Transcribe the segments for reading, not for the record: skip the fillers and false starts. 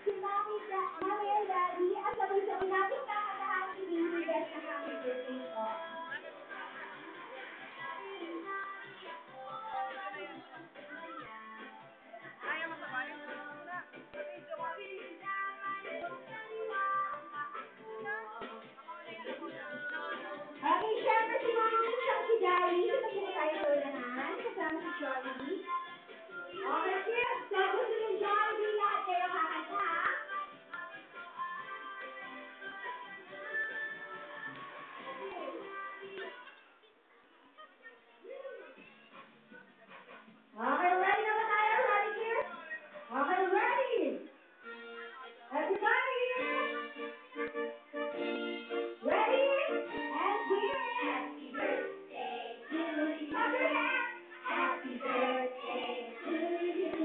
si Mommy and Daddy, at sabay-sabay natin kakantahan si Baby Beth na happy birthday po. Kaya mo sabay? Una, video ka. Okay, syempre si Mommy at si Daddy, ito po tayo unahan, kasama si Jollibee. Okay, cheers! So, gusto ni Jollibee lahat kayo kakanta, ha? Okay, ready na ba tayo? Ready, cheers? Okay, ready! Everybody! Ready? And cheers! Happy birthday to you! Happy birthday to you!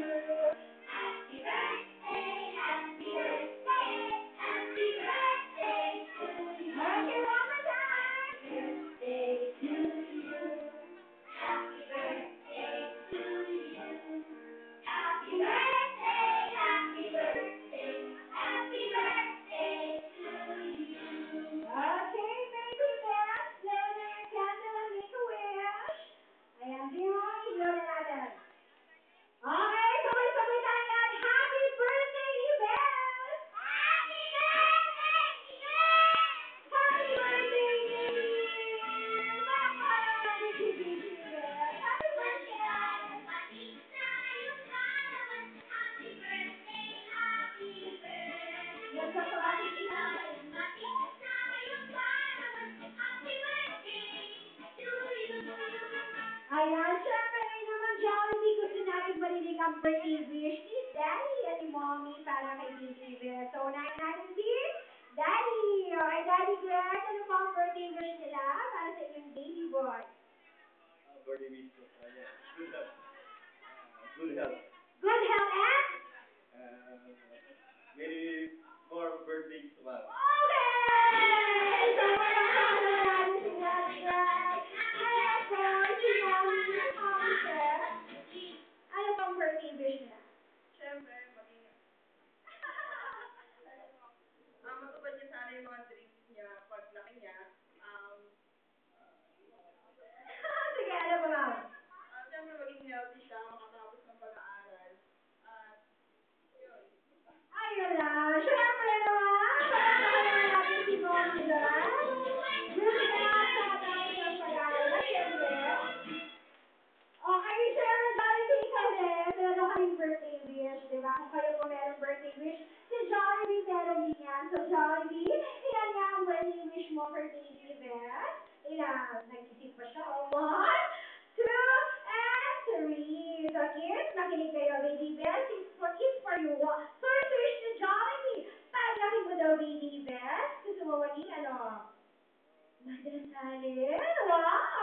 Happy birthday, happy birthday, happy birthday to you! Okay, one more time! Birthday to you! Happy birthday to you! Happy birthday, happy birthday, happy birthday to you! Okay, baby Beth, blow na your candle and make a wish. Ayan, Jimmy, blow na natin. Okay, sabay-sabay tayo yan. Happy birthday, Beth! Happy birthday, Beth! Happy birthday, Beth! Happy birthday, Happy birthday! Nagkakabati siya. Ayan, syempre naman, Jollibee, gusto natin marinig ang birthday wish ni Daddy at ni Mommy para kay Baby Beth. So, unahin natin si Daddy. Okay, Daddy Greg, ano po ang birthday wish nila para sa inyong baby boy? Birthday wish ko sa kanya. Good health. Good health. Good health and? Many more birthdays tomorrow. Okay! So, makakasama natin si Daddy Greg. Ayan po, si Mommy, Mommy Sir. Ano pang birthday wish nila? Siyempre, maging, matupad niya sana yung mga dreams niya pag laki niya. Sige, ano ba lang? Siyempre, maging healthy siya, makatapos ng pag-aaral. At, yun. Ayun lang. Syempre naman, pakakalaman natin si Mommy dyan. Good health sa katapos ng pag-aaral, syempre. Okay, syempre, Jollibee, ikaw din. Meron kaming birthday wish, di ba? Kung kayo po meron birthday wish, si Jollibee meron din yan. So, Jollibee, ilan nga ang birthday wish mo for Baby Beth? Ilan? Nag-isip pa siya. Oh, 1, 2, and 3. So, kids, makinig kayo, Baby Beth. It's for you. First wish ni Jollibee. Paglaki mo daw, Baby Beth. Gusto mo maging ano? Madrasalin? Wow!